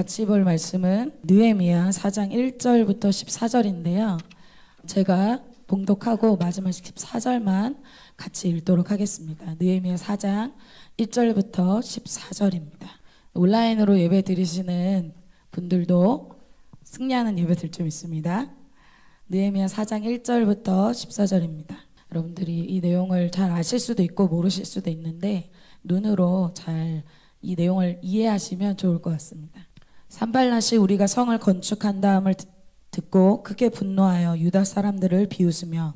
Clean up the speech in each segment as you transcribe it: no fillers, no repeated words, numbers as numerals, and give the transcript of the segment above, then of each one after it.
같이 볼 말씀은 느헤미야 4장 1절부터 14절인데요. 제가 봉독하고 마지막 14절만 같이 읽도록 하겠습니다. 느헤미야 4장 1절부터 14절입니다. 온라인으로 예배 드리시는 분들도 승리하는 예배들 좀 있습니다. 느헤미야 4장 1절부터 14절입니다. 여러분들이 이 내용을 잘 아실 수도 있고 모르실 수도 있는데 눈으로 잘 이 내용을 이해하시면 좋을 것 같습니다. 산발랏이 우리가 성을 건축한다함을 듣고 크게 분노하여 유다 사람들을 비웃으며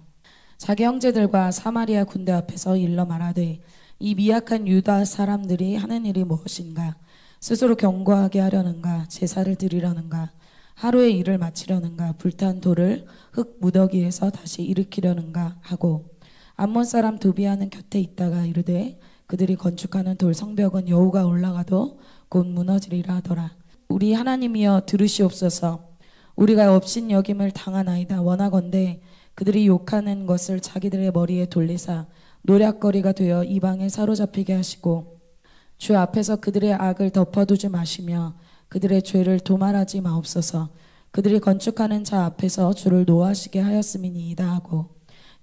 자기 형제들과 사마리아 군대 앞에서 일러 말하되 이 미약한 유다 사람들이 하는 일이 무엇인가? 스스로 견고하게 하려는가? 제사를 드리려는가? 하루의 일을 마치려는가? 불탄 돌을 흙 무더기에서 다시 일으키려는가? 하고 암몬 사람 도비아는 곁에 있다가 이르되 그들이 건축하는 돌 성벽은 여호가 올라가도 곧 무너지리라 하더라. 우리 하나님이여 들으시옵소서. 우리가 업신여김을 당하나이다. 원하건대 그들이 욕하는 것을 자기들의 머리에 돌리사 노략거리가 되어 이방에 사로잡히게 하시고 주 앞에서 그들의 악을 덮어두지 마시며 그들의 죄를 도말하지 마옵소서. 그들이 건축하는 자 앞에서 주를 노하시게 하였음이니이다 하고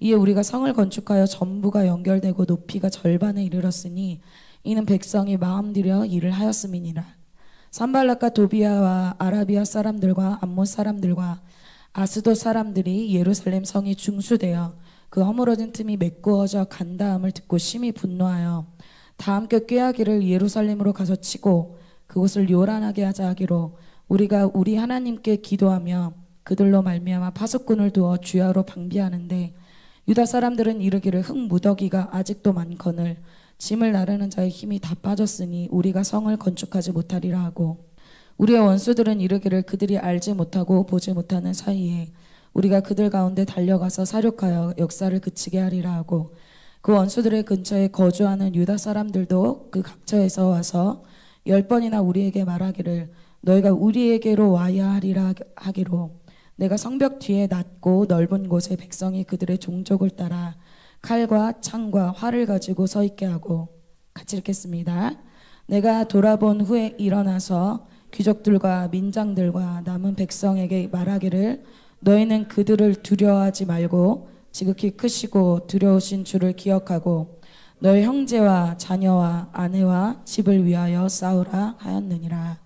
이에 우리가 성을 건축하여 전부가 연결되고 높이가 절반에 이르렀으니 이는 백성이 마음들여 일을 하였음이니라. 산발랏과 도비아와 아라비아 사람들과 암몬 사람들과 아스돗 사람들이 예루살렘 성이 중수되어 그 허물어진 틈이 메꾸어져 간다함을 듣고 심히 분노하여 다 함께 꾀하기를 예루살렘으로 가서 치고 그곳을 요란하게 하자 하기로 우리가 우리 하나님께 기도하며 그들로 말미암아 파수꾼을 두어 주야로 방비하는데 유다 사람들은 이르기를 흙 무더기가 아직도 많거늘 짐을 나르는 자의 힘이 다 빠졌으니 우리가 성을 건축하지 못하리라 하고 우리의 원수들은 이르기를 그들이 알지 못하고 보지 못하는 사이에 우리가 그들 가운데 달려가서 사륙하여 역사를 그치게 하리라 하고 그 원수들의 근처에 거주하는 유다 사람들도 그 각처에서 와서 10번이나 우리에게 말하기를 너희가 우리에게로 와야 하리라 하기로 내가 성벽 뒤에 낮고 넓은 곳에 백성이 그들의 종족을 따라 칼과 창과 활을 가지고 서 있게 하고 같이 읽겠습니다. 내가 돌아본 후에 일어나서 귀족들과 민장들과 남은 백성에게 말하기를 너희는 그들을 두려워하지 말고 지극히 크시고 두려우신 주를 기억하고 너희 형제와 자녀와 아내와 집을 위하여 싸우라 하였느니라.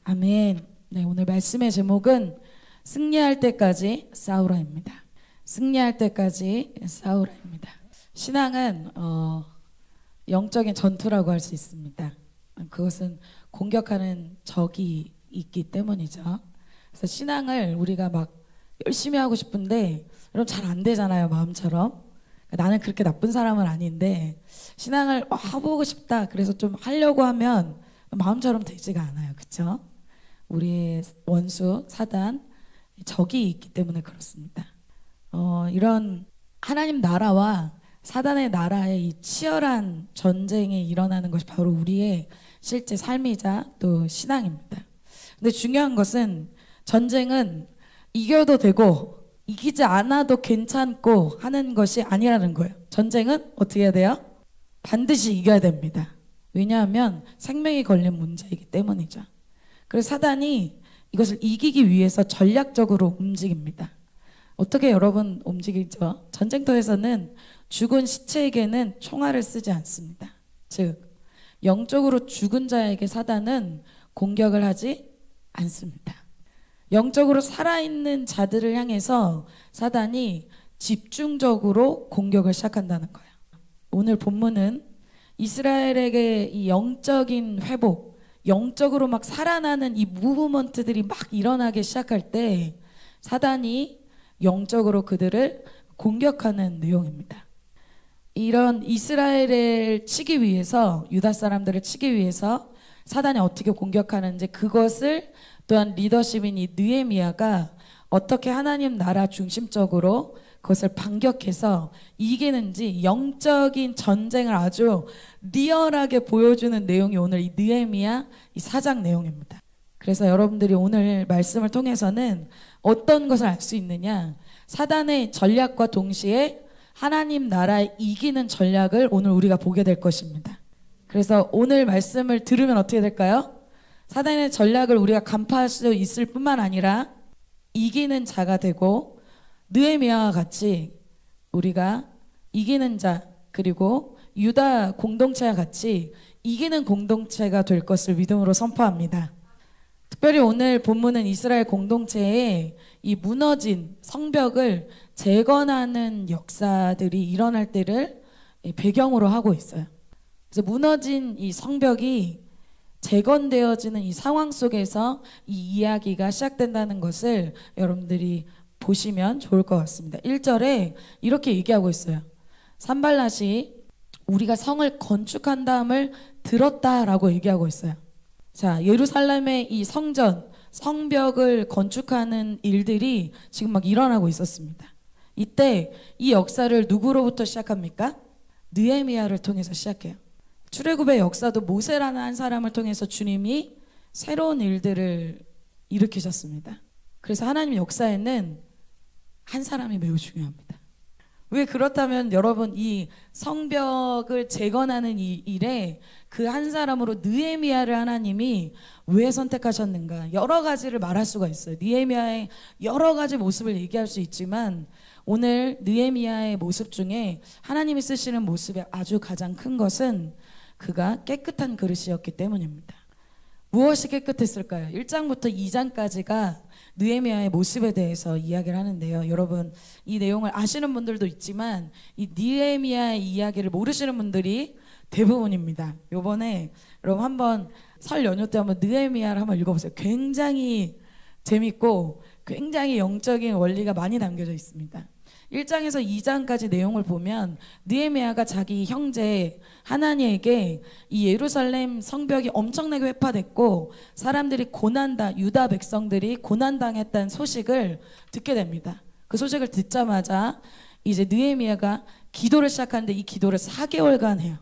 아멘. 네, 오늘 말씀의 제목은 승리할 때까지 싸우라입니다. 승리할 때까지 싸우라입니다. 신앙은 영적인 전투라고 할 수 있습니다. 그것은 공격하는 적이 있기 때문이죠. 그래서 신앙을 우리가 막 열심히 하고 싶은데 여러분 잘 안 되잖아요. 마음처럼. 나는 그렇게 나쁜 사람은 아닌데 신앙을 해보고 싶다. 그래서 좀 하려고 하면 마음처럼 되지가 않아요. 그렇죠? 우리의 원수 사단 적이 있기 때문에 그렇습니다. 이런 하나님 나라와 사단의 나라의 이 치열한 전쟁이 일어나는 것이 바로 우리의 실제 삶이자 또 신앙입니다. 근데 중요한 것은 전쟁은 이겨도 되고 이기지 않아도 괜찮고 하는 것이 아니라는 거예요. 전쟁은 어떻게 해야 돼요? 반드시 이겨야 됩니다. 왜냐하면 생명이 걸린 문제이기 때문이죠. 그래서 사단이 이것을 이기기 위해서 전략적으로 움직입니다. 어떻게 여러분 움직이죠? 전쟁터에서는 죽은 시체에게는 총알을 쓰지 않습니다. 즉 영적으로 죽은 자에게 사단은 공격을 하지 않습니다. 영적으로 살아있는 자들을 향해서 사단이 집중적으로 공격을 시작한다는 거예요. 오늘 본문은 이스라엘에게 이 영적인 회복, 영적으로 막 살아나는 이 무브먼트들이 막 일어나기 시작할 때 사단이 영적으로 그들을 공격하는 내용입니다. 이런 이스라엘을 치기 위해서 유다 사람들을 치기 위해서 사단이 어떻게 공격하는지 그것을 또한 리더십인 이 느헤미야가 어떻게 하나님 나라 중심적으로 그것을 반격해서 이기는지 영적인 전쟁을 아주 리얼하게 보여주는 내용이 오늘 이 느헤미야 이 4장 내용입니다. 그래서 여러분들이 오늘 말씀을 통해서는 어떤 것을 알 수 있느냐, 사단의 전략과 동시에 하나님 나라에 이기는 전략을 오늘 우리가 보게 될 것입니다. 그래서 오늘 말씀을 들으면 어떻게 될까요? 사단의 전략을 우리가 간파할 수 있을 뿐만 아니라 이기는 자가 되고 느헤미야와 같이 우리가 이기는 자 그리고 유다 공동체와 같이 이기는 공동체가 될 것을 믿음으로 선포합니다. 특별히 오늘 본문은 이스라엘 공동체의 이 무너진 성벽을 재건하는 역사들이 일어날 때를 배경으로 하고 있어요. 그래서 무너진 이 성벽이 재건되어지는 이 상황 속에서 이 이야기가 시작된다는 것을 여러분들이 보시면 좋을 것 같습니다. 1절에 이렇게 얘기하고 있어요. 산발랏이 우리가 성을 건축한 다음을 들었다라고 얘기하고 있어요. 자, 예루살렘의 이 성전, 성벽을 건축하는 일들이 지금 막 일어나고 있었습니다. 이때 이 역사를 누구로부터 시작합니까? 느헤미야를 통해서 시작해요. 출애굽의 역사도 모세라는 한 사람을 통해서 주님이 새로운 일들을 일으키셨습니다. 그래서 하나님 역사에는 한 사람이 매우 중요합니다. 왜 그렇다면 여러분 이 성벽을 재건하는 이 일에 그 한 사람으로 느헤미야를 하나님이 왜 선택하셨는가? 여러 가지를 말할 수가 있어요. 느헤미야의 여러 가지 모습을 얘기할 수 있지만 오늘 느헤미야의 모습 중에 하나님이 쓰시는 모습의 아주 가장 큰 것은 그가 깨끗한 그릇이었기 때문입니다. 무엇이 깨끗했을까요? 1장부터 2장까지가 느헤미야의 모습에 대해서 이야기를 하는데요. 여러분 이 내용을 아시는 분들도 있지만 이 느헤미야의 이야기를 모르시는 분들이 대부분입니다. 요번에 여러분 한번 설 연휴 때 한번 느헤미야를 한번 읽어보세요. 굉장히 재밌고 굉장히 영적인 원리가 많이 담겨져 있습니다. 1장에서 2장까지 내용을 보면 느헤미야가 자기 형제 하나니에게 이 예루살렘 성벽이 엄청나게 회파됐고 사람들이 유다 백성들이 고난당했다는 소식을 듣게 됩니다. 그 소식을 듣자마자 이제 느헤미야가 기도를 시작하는데 이 기도를 4개월간 해요.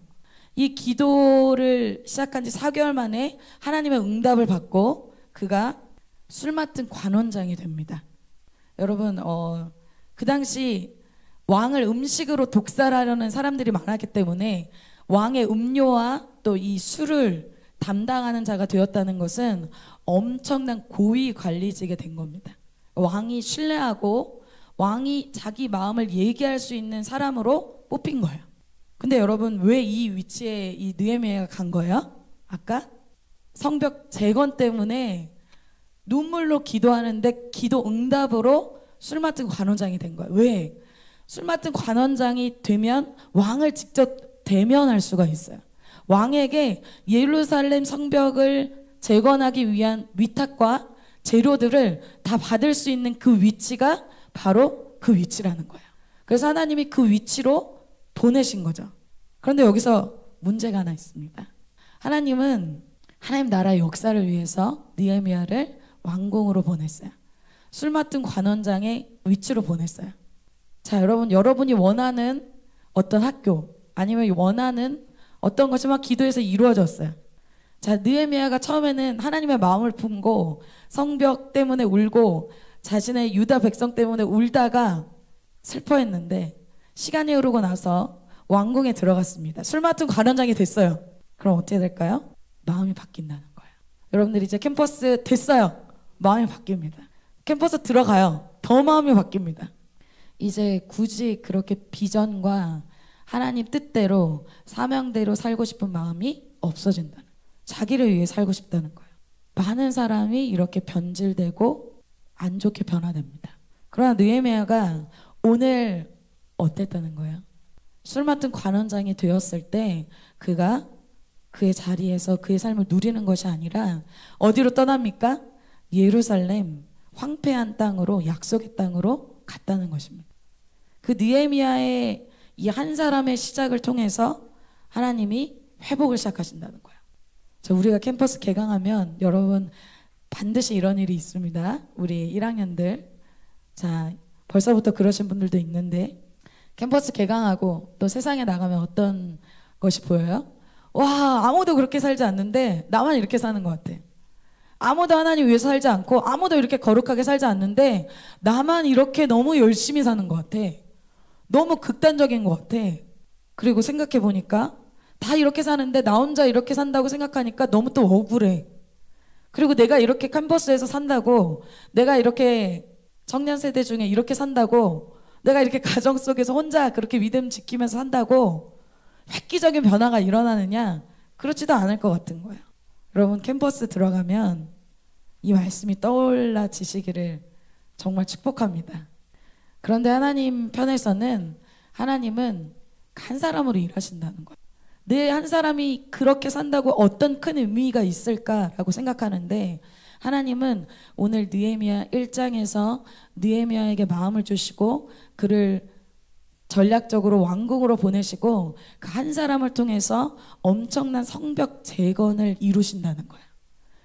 이 기도를 시작한 지 4개월 만에 하나님의 응답을 받고 그가 술 맡은 관원장이 됩니다. 여러분 그 당시 왕을 음식으로 독살하려는 사람들이 많았기 때문에 왕의 음료와 또 이 술을 담당하는 자가 되었다는 것은 엄청난 고위 관리직이 된 겁니다. 왕이 신뢰하고 왕이 자기 마음을 얘기할 수 있는 사람으로 뽑힌 거예요. 근데 여러분 왜 이 위치에 이 느헤미야가 간 거예요? 아까 성벽 재건 때문에 눈물로 기도하는데 기도 응답으로 술 맡은 관원장이 된 거예요. 왜? 술 맡은 관원장이 되면 왕을 직접 대면할 수가 있어요. 왕에게 예루살렘 성벽을 재건하기 위한 위탁과 재료들을 다 받을 수 있는 그 위치가 바로 그 위치라는 거예요. 그래서 하나님이 그 위치로 보내신 거죠. 그런데 여기서 문제가 하나 있습니다. 하나님은 하나님 나라의 역사를 위해서 느헤미야를 왕궁으로 보냈어요. 술 맡은 관원장의 위치로 보냈어요. 자, 여러분이 원하는 어떤 학교 아니면 원하는 어떤 것이 막 기도해서 이루어졌어요. 자, 느헤미야가 처음에는 하나님의 마음을 품고 성벽 때문에 울고 자신의 유다 백성 때문에 울다가 슬퍼했는데 시간이 흐르고 나서 왕궁에 들어갔습니다. 술 맡은 관원장이 됐어요. 그럼 어떻게 될까요? 마음이 바뀐다는 거예요. 여러분들 이제 캠퍼스 됐어요. 마음이 바뀝니다. 캠퍼스 들어가요. 더 마음이 바뀝니다. 이제 굳이 그렇게 비전과 하나님 뜻대로 사명대로 살고 싶은 마음이 없어진다는 거예요. 자기를 위해 살고 싶다는 거예요. 많은 사람이 이렇게 변질되고 안 좋게 변화됩니다. 그러나 느헤미야가 오늘 어땠다는 거예요? 술 맡은 관원장이 되었을 때 그가 그의 자리에서 그의 삶을 누리는 것이 아니라 어디로 떠납니까? 예루살렘 황폐한 땅으로 약속의 땅으로 갔다는 것입니다. 그 느헤미야의 이 한 사람의 시작을 통해서 하나님이 회복을 시작하신다는 거예요. 자, 우리가 캠퍼스 개강하면 여러분 반드시 이런 일이 있습니다. 우리 1학년들 자 벌써부터 그러신 분들도 있는데 캠퍼스 개강하고 또 세상에 나가면 어떤 것이 보여요? 와, 아무도 그렇게 살지 않는데 나만 이렇게 사는 것 같아. 아무도 하나님 위해서 살지 않고 아무도 이렇게 거룩하게 살지 않는데 나만 이렇게 너무 열심히 사는 것 같아. 너무 극단적인 것 같아. 그리고 생각해 보니까 다 이렇게 사는데 나 혼자 이렇게 산다고 생각하니까 너무 또 억울해. 그리고 내가 이렇게 캠퍼스에서 산다고, 내가 이렇게 청년 세대 중에 이렇게 산다고, 내가 이렇게 가정 속에서 혼자 그렇게 믿음 지키면서 산다고 획기적인 변화가 일어나느냐? 그렇지도 않을 것 같은 거예요. 여러분, 캠퍼스 들어가면 이 말씀이 떠올라지시기를 정말 축복합니다. 그런데 하나님 편에서는 하나님은 한 사람으로 일하신다는 거예요. 내 한 사람이 그렇게 산다고 어떤 큰 의미가 있을까라고 생각하는데, 하나님은 오늘 느헤미야 1장에서 느헤미야에게 마음을 주시고 그를 전략적으로 왕궁으로 보내시고 그 한 사람을 통해서 엄청난 성벽 재건을 이루신다는 거예요.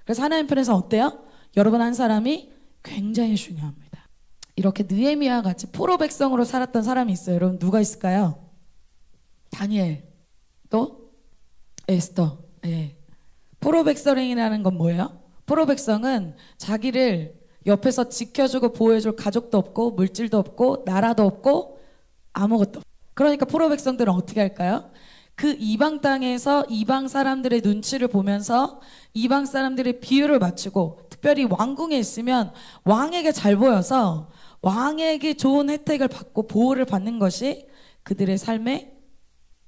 그래서 하나님 편에서 어때요? 여러분 한 사람이 굉장히 중요합니다. 이렇게 느헤미야 같이 포로 백성으로 살았던 사람이 있어요. 여러분 누가 있을까요? 다니엘, 또 에스더. 네. 포로 백성이라는 건 뭐예요? 포로 백성은 자기를 옆에서 지켜주고 보호해줄 가족도 없고 물질도 없고 나라도 없고 아무것도 없고. 그러니까 포로 백성들은 어떻게 할까요? 그 이방 땅에서 이방 사람들의 눈치를 보면서 이방 사람들의 비율을 맞추고, 특별히 왕궁에 있으면 왕에게 잘 보여서 왕에게 좋은 혜택을 받고 보호를 받는 것이 그들의 삶의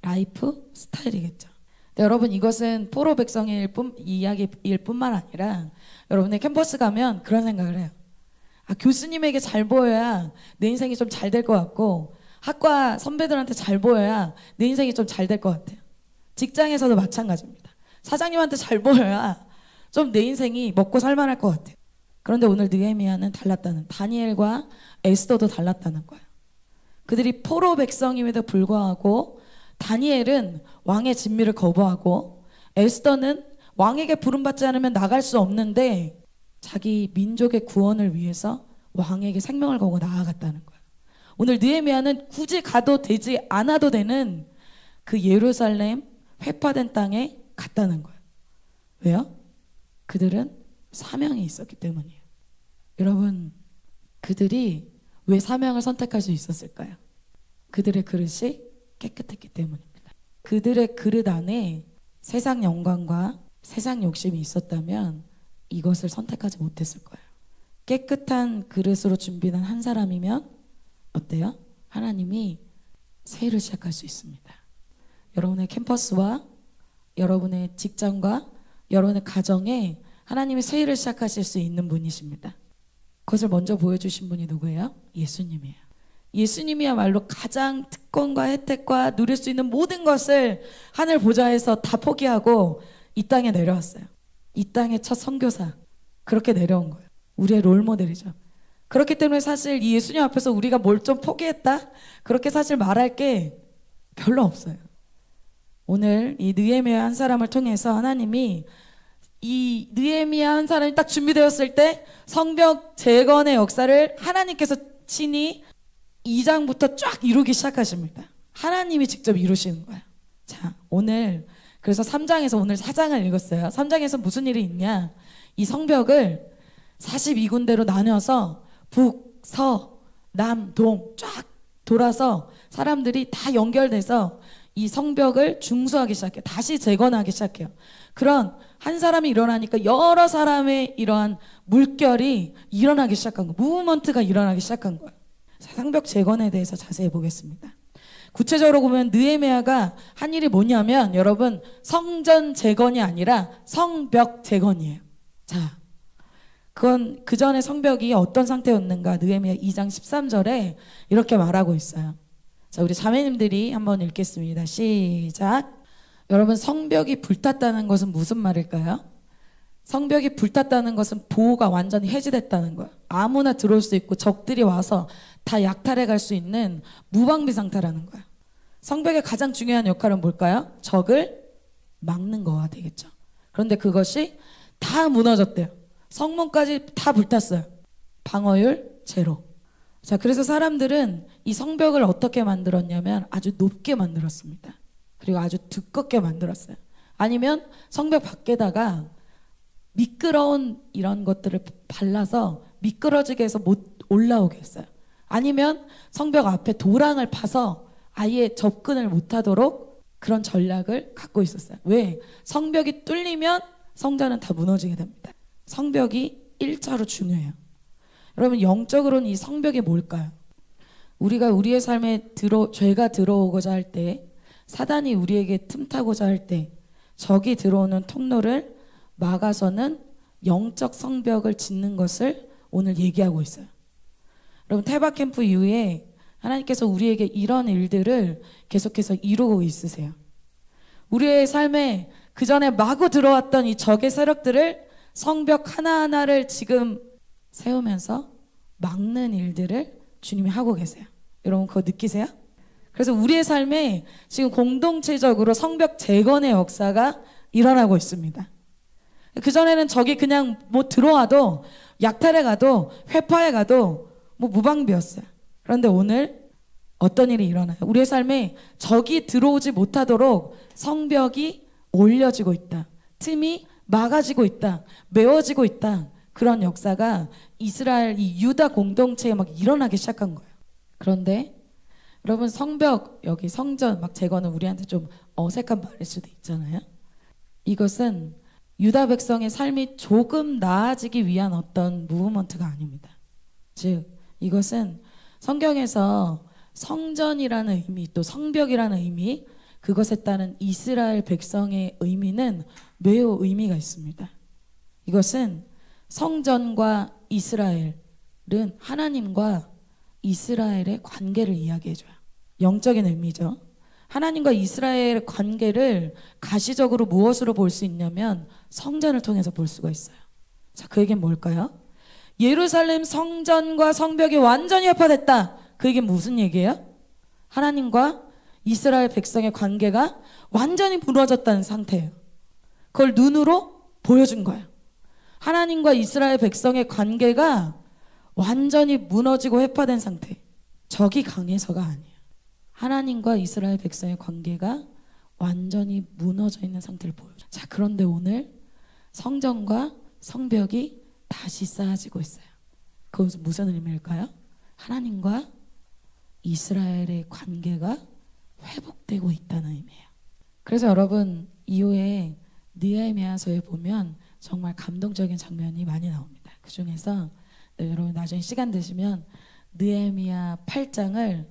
라이프 스타일이겠죠. 근데 여러분, 이것은 포로 백성의 이야기일 뿐만 아니라 여러분의 캠퍼스 가면 그런 생각을 해요. 아, 교수님에게 잘 보여야 내 인생이 좀 잘 될 것 같고, 학과 선배들한테 잘 보여야 내 인생이 좀 잘 될 것 같아요. 직장에서도 마찬가지입니다. 사장님한테 잘 보여야 좀 내 인생이 먹고 살만할 것 같아요. 그런데 오늘 느헤미야는 달랐다는, 다니엘과 에스더도 달랐다는 거예요. 그들이 포로 백성임에도 불구하고 다니엘은 왕의 진미를 거부하고 에스더는 왕에게 부름받지 않으면 나갈 수 없는데 자기 민족의 구원을 위해서 왕에게 생명을 걸고 나아갔다는 거예요. 오늘 느헤미야는 굳이 가도 되지 않아도 되는 그 예루살렘 회파된 땅에 갔다는 거예요. 왜요? 그들은 사명이 있었기 때문이에요. 여러분, 그들이 왜 사명을 선택할 수 있었을까요? 그들의 그릇이 깨끗했기 때문입니다. 그들의 그릇 안에 세상 영광과 세상 욕심이 있었다면 이것을 선택하지 못했을 거예요. 깨끗한 그릇으로 준비된 한 사람이면 어때요? 하나님이 새해를 시작할 수 있습니다. 여러분의 캠퍼스와 여러분의 직장과 여러분의 가정에 하나님이 새해를 시작하실 수 있는 분이십니다. 그것을 먼저 보여주신 분이 누구예요? 예수님이에요. 예수님이야말로 가장 특권과 혜택과 누릴 수 있는 모든 것을 하늘 보좌에서 다 포기하고 이 땅에 내려왔어요. 이 땅의 첫 선교사, 그렇게 내려온 거예요. 우리의 롤모델이죠. 그렇기 때문에 사실 이 예수님 앞에서 우리가 뭘 좀 포기했다? 그렇게 사실 말할 게 별로 없어요. 오늘 이 느헤미야 한 사람을 통해서 하나님이 이 느헤미야 한 사람이 딱 준비되었을 때 성벽 재건의 역사를 하나님께서 친히 2장부터 쫙 이루기 시작하십니다. 하나님이 직접 이루시는 거예요. 자, 오늘 그래서 3장에서 오늘 4장을 읽었어요. 3장에서 무슨 일이 있냐? 이 성벽을 42군데로 나눠서 북, 서, 남, 동 쫙 돌아서 사람들이 다 연결돼서 이 성벽을 중수하기 시작해요. 다시 재건하기 시작해요. 그런 한 사람이 일어나니까 여러 사람의 이러한 물결이 일어나기 시작한 거예요. 무브먼트가 일어나기 시작한 거예요. 성벽 재건에 대해서 자세히 보겠습니다. 구체적으로 보면 느헤미야가 한 일이 뭐냐면 여러분, 성전 재건이 아니라 성벽 재건이에요. 자, 그건 그 전에 성벽이 어떤 상태였는가 느헤미야 2장 13절에 이렇게 말하고 있어요. 자, 우리 자매님들이 한번 읽겠습니다. 시작. 여러분, 성벽이 불탔다는 것은 무슨 말일까요? 성벽이 불탔다는 것은 보호가 완전히 해지됐다는 거예요. 아무나 들어올 수 있고 적들이 와서 다 약탈해 갈 수 있는 무방비 상태라는 거예요. 성벽의 가장 중요한 역할은 뭘까요? 적을 막는 거가 되겠죠. 그런데 그것이 다 무너졌대요. 성문까지 다 불탔어요. 방어율 제로. 자, 그래서 사람들은 이 성벽을 어떻게 만들었냐면 아주 높게 만들었습니다. 그리고 아주 두껍게 만들었어요. 아니면 성벽 밖에다가 미끄러운 이런 것들을 발라서 미끄러지게 해서 못 올라오게 했어요. 아니면 성벽 앞에 도랑을 파서 아예 접근을 못하도록 그런 전략을 갖고 있었어요. 왜? 성벽이 뚫리면 성전은 다 무너지게 됩니다. 성벽이 1차로 중요해요. 여러분 영적으로는 이 성벽이 뭘까요? 우리가 우리의 삶에 죄가 들어오고자 할 때, 사단이 우리에게 틈타고자 할 때 적이 들어오는 통로를 막아서는 영적 성벽을 짓는 것을 오늘 얘기하고 있어요. 여러분 태박 캠프 이후에 하나님께서 우리에게 이런 일들을 계속해서 이루고 있으세요. 우리의 삶에 그 전에 마구 들어왔던 이 적의 세력들을 성벽 하나하나를 지금 세우면서 막는 일들을 주님이 하고 계세요. 여러분 그거 느끼세요? 그래서 우리의 삶에 지금 공동체적으로 성벽 재건의 역사가 일어나고 있습니다. 그전에는 적이 그냥 뭐 들어와도 약탈해 가도 회파해 가도 뭐 무방비였어요. 그런데 오늘 어떤 일이 일어나요? 우리의 삶에 적이 들어오지 못하도록 성벽이 올려지고 있다. 틈이 막아지고 있다. 메워지고 있다. 그런 역사가 이스라엘 이 유다 공동체에 막 일어나기 시작한 거예요. 그런데 여러분 성벽 여기 성전 막 재건은 우리한테 좀 어색한 말일 수도 있잖아요. 이것은 유다 백성의 삶이 조금 나아지기 위한 어떤 무브먼트가 아닙니다. 즉 이것은 성경에서 성전이라는 의미 또 성벽이라는 의미 그것에 따른 이스라엘 백성의 의미는 매우 의미가 있습니다. 이것은 성전과 이스라엘은 하나님과 이스라엘의 관계를 이야기해줘요. 영적인 의미죠. 하나님과 이스라엘의 관계를 가시적으로 무엇으로 볼 수 있냐면 성전을 통해서 볼 수가 있어요. 자, 그 얘기는 뭘까요? 예루살렘 성전과 성벽이 완전히 회파됐다. 그 얘기는 무슨 얘기예요? 하나님과 이스라엘 백성의 관계가 완전히 무너졌다는 상태예요. 그걸 눈으로 보여준 거예요. 하나님과 이스라엘 백성의 관계가 완전히 무너지고 회파된 상태. 적이 강해서가 아니에요. 하나님과 이스라엘 백성의 관계가 완전히 무너져 있는 상태를 보여줘요. 자, 그런데 오늘 성전과 성벽이 다시 쌓아지고 있어요. 그것은 무슨 의미일까요? 하나님과 이스라엘의 관계가 회복되고 있다는 의미예요. 그래서 여러분 이후에 느헤미야서에 보면 정말 감동적인 장면이 많이 나옵니다. 그 중에서 여러분 나중에 시간 되시면 느헤미야 8장을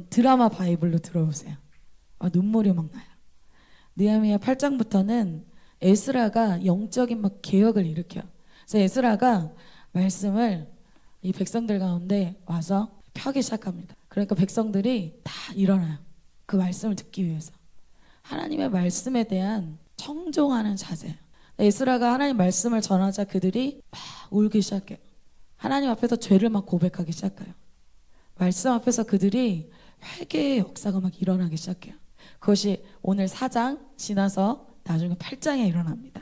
드라마 바이블로 들어보세요. 눈물이 막 나요. 느헤미야 8장부터는 에스라가 영적인 막 개혁을 일으켜요. 그래서 에스라가 말씀을 이 백성들 가운데 와서 펴기 시작합니다. 그러니까 백성들이 다 일어나요. 그 말씀을 듣기 위해서. 하나님의 말씀에 대한 청종하는 자세. 에스라가 하나님 말씀을 전하자 그들이 막 울기 시작해요. 하나님 앞에서 죄를 막 고백하기 시작해요. 말씀 앞에서 그들이 회개의 역사가 막 일어나기 시작해요. 그것이 오늘 4장 지나서 나중에 8장에 일어납니다.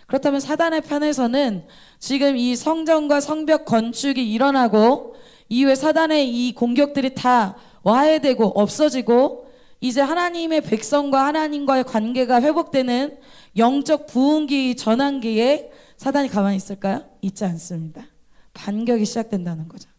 그렇다면 사단의 편에서는 지금 이 성전과 성벽 건축이 일어나고 이후에 사단의 이 공격들이 다 와해되고 없어지고 이제 하나님의 백성과 하나님과의 관계가 회복되는 영적 부흥기 전환기에 사단이 가만히 있을까요? 있지 않습니다. 반격이 시작된다는 거죠.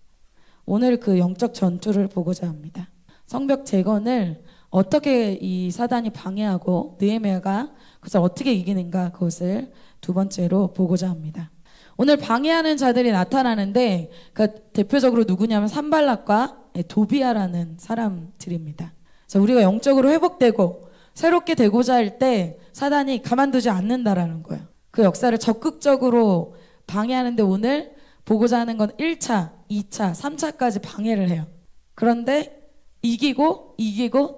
오늘 그 영적 전투를 보고자 합니다. 성벽 재건을 어떻게 이 사단이 방해하고 느헤미야가 그것을 어떻게 이기는가 그것을 두 번째로 보고자 합니다. 오늘 방해하는 자들이 나타나는데 그러니까 대표적으로 누구냐면 산발락과 도비아라는 사람들입니다. 그래서 우리가 영적으로 회복되고 새롭게 되고자 할 때 사단이 가만두지 않는다라는 거예요. 그 역사를 적극적으로 방해하는데 오늘 보고자 하는 건 1차, 2차, 3차까지 방해를 해요. 그런데 이기고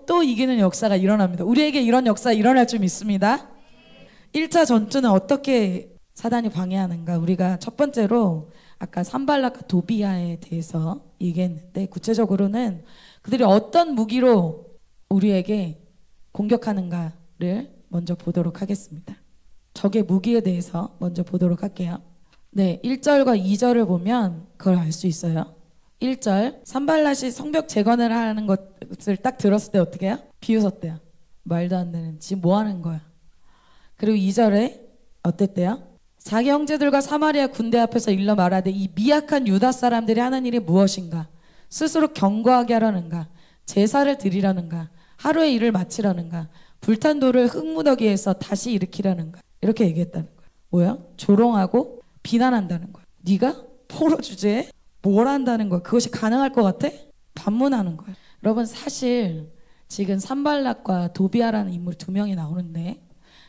또 이기는 역사가 일어납니다. 우리에게 이런 역사가 일어날 줄 믿습니다. 1차 전투는 어떻게 사단이 방해하는가? 우리가 첫 번째로 아까 산발락과 도비아에 대해서 얘기했는데 구체적으로는 그들이 어떤 무기로 우리에게 공격하는가를 먼저 보도록 하겠습니다. 적의 무기에 대해서 먼저 보도록 할게요. 네, 1절과 2절을 보면 그걸 알 수 있어요. 1절 산발랏이 성벽 재건을 하는 것을 딱 들었을 때 어떻게 해요? 비웃었대요. 말도 안 되는 지금 뭐 하는 거야. 그리고 2절에 어땠대요? 자기 형제들과 사마리아 군대 앞에서 일러 말하되 이 미약한 유다 사람들이 하는 일이 무엇인가? 스스로 경고하게 하려는가? 제사를 드리려는가? 하루의 일을 마치려는가? 불탄 돌을 흙무더기에서 다시 일으키려는가? 이렇게 얘기했다는 거예요. 뭐야? 조롱하고 비난한다는 거야. 네가 포로 주제에 뭘 한다는 거야. 그것이 가능할 것 같아? 반문하는 거야. 여러분 사실 지금 산발락과 도비아라는 인물이 두 명이 나오는데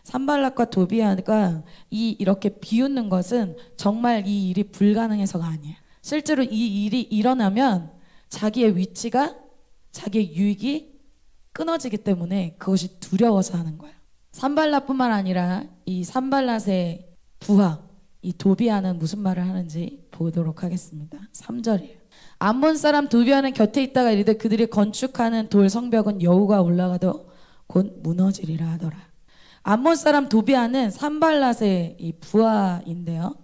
산발락과 도비아가 이렇게 비웃는 것은 정말 이 일이 불가능해서가 아니에요. 실제로 이 일이 일어나면 자기의 위치가 자기의 유익이 끊어지기 때문에 그것이 두려워서 하는 거예요. 산발락뿐만 아니라 이 산발락의 부하 이 도비아는 무슨 말을 하는지 보도록 하겠습니다. 3절이에요. 암몬 사람 도비아는 곁에 있다가 이르되 그들이 건축하는 돌 성벽은 여우가 올라가도 곧 무너지리라 하더라. 암몬 사람 도비아는 산발락의 이 부하인데요.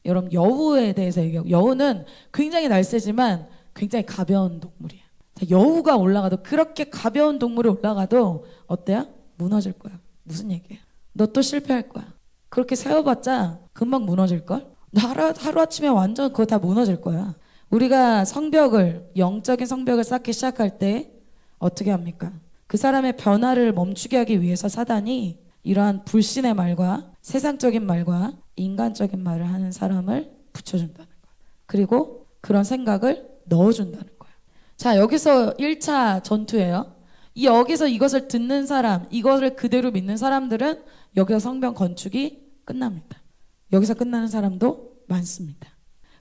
여러분 여우에 대해서 얘기하고 여우는 굉장히 날쌔지만 굉장히 가벼운 동물이에요. 여우가 올라가도 그렇게 가벼운 동물이 올라가도 어때요? 무너질 거야. 무슨 얘기예요? 너 또 실패할 거야. 그렇게 세워봤자 금방 무너질걸? 하루아침에 완전 그거 다 무너질 거야. 우리가 성벽을 영적인 성벽을 쌓기 시작할 때 어떻게 합니까? 그 사람의 변화를 멈추게 하기 위해서 사단이 이러한 불신의 말과 세상적인 말과 인간적인 말을 하는 사람을 붙여준다는 거야. 그리고 그런 생각을 넣어준다는 거야. 자, 여기서 1차 전투예요. 여기서 이것을 듣는 사람, 이것을 그대로 믿는 사람들은 여기서 성벽 건축이 끝납니다. 여기서 끝나는 사람도 많습니다.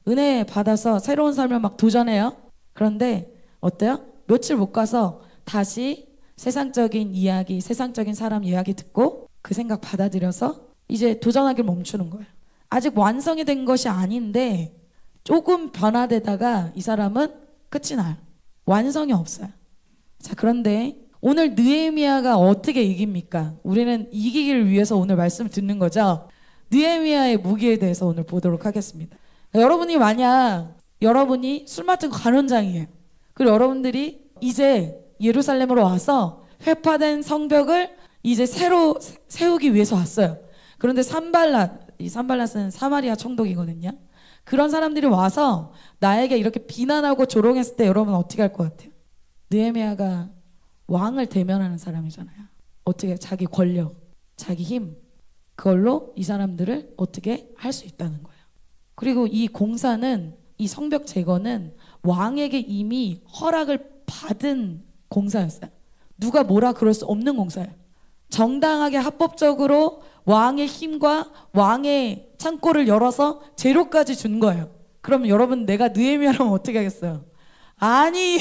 은혜 받아서 새로운 삶을 막 도전해요. 그런데 어때요? 며칠 못 가서 다시 세상적인 이야기, 세상적인 사람 이야기 듣고 그 생각 받아들여서 이제 도전하기를 멈추는 거예요. 아직 완성이 된 것이 아닌데 조금 변화되다가 이 사람은 끝이 나요. 완성이 없어요. 자, 그런데 오늘 느헤미야가 어떻게 이깁니까? 우리는 이기기를 위해서 오늘 말씀을 듣는 거죠. 느헤미야의 무기에 대해서 오늘 보도록 하겠습니다. 여러분이 만약 여러분이 술 맡은 간원장이에요. 그리고 여러분들이 이제 예루살렘으로 와서 회파된 성벽을 이제 새로 세우기 위해서 왔어요. 그런데 이 산발랏은 사마리아 총독이거든요. 그런 사람들이 와서 나에게 이렇게 비난하고 조롱했을 때 여러분 어떻게 할 것 같아요? 느헤미야가 왕을 대면하는 사람이잖아요. 어떻게 자기 권력, 자기 힘 그걸로 이 사람들을 어떻게 할 수 있다는 거예요. 그리고 이 공사는 이 성벽 제거는 왕에게 이미 허락을 받은 공사였어요. 누가 뭐라 그럴 수 없는 공사예요. 정당하게 합법적으로 왕의 힘과 왕의 창고를 열어서 재료까지 준 거예요. 그럼 여러분 내가 느헤미야라면 어떻게 하겠어요? 아니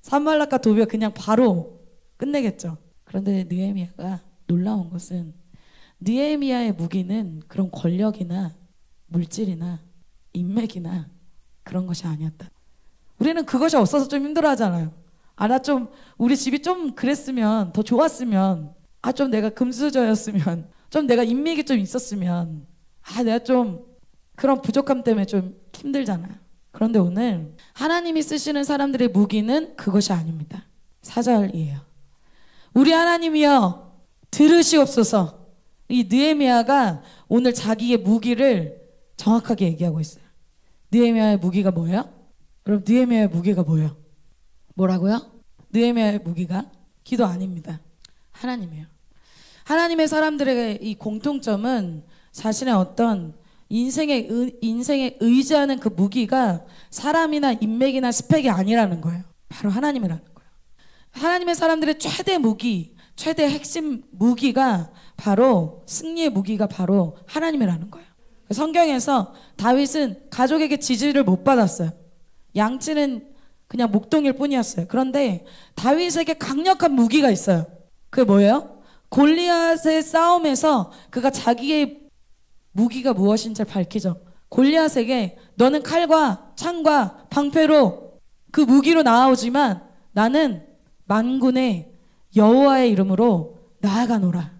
산발락과 도비아 그냥 바로 끝내겠죠. 그런데 느헤미야가 놀라운 것은 느헤미야의 무기는 그런 권력이나 물질이나 인맥이나 그런 것이 아니었다. 우리는 그것이 없어서 좀 힘들어하잖아요. 나 좀 우리 집이 좀 그랬으면 더 좋았으면 좀 내가 금수저였으면 좀 내가 인맥이 좀 있었으면 내가 좀 그런 부족함 때문에 좀 힘들잖아요. 그런데 오늘 하나님이 쓰시는 사람들의 무기는 그것이 아닙니다. 4절이에요. 우리 하나님이여 들으시옵소서. 이 느헤미야가 오늘 자기의 무기를 정확하게 얘기하고 있어요. 느헤미야의 무기가 뭐예요? 그럼 느헤미야의 무기가 뭐예요? 뭐라고요? 느헤미야의 무기가 기도 아닙니다. 하나님이에요. 하나님의 사람들의 이 공통점은 자신의 어떤 인생에 의지하는 그 무기가 사람이나 인맥이나 스펙이 아니라는 거예요. 바로 하나님이라는 거예요. 하나님의 사람들의 최대 무기, 최대 핵심 무기가 바로 승리의 무기가 바로 하나님이라는 거예요. 성경에서 다윗은 가족에게 지지를 못 받았어요. 양치는 그냥 목동일 뿐이었어요. 그런데 다윗에게 강력한 무기가 있어요. 그게 뭐예요? 골리앗의 싸움에서 그가 자기의 무기가 무엇인지 밝히죠. 골리앗에게 너는 칼과 창과 방패로 그 무기로 나아오지만 나는 만군의 여호와의 이름으로 나아가노라.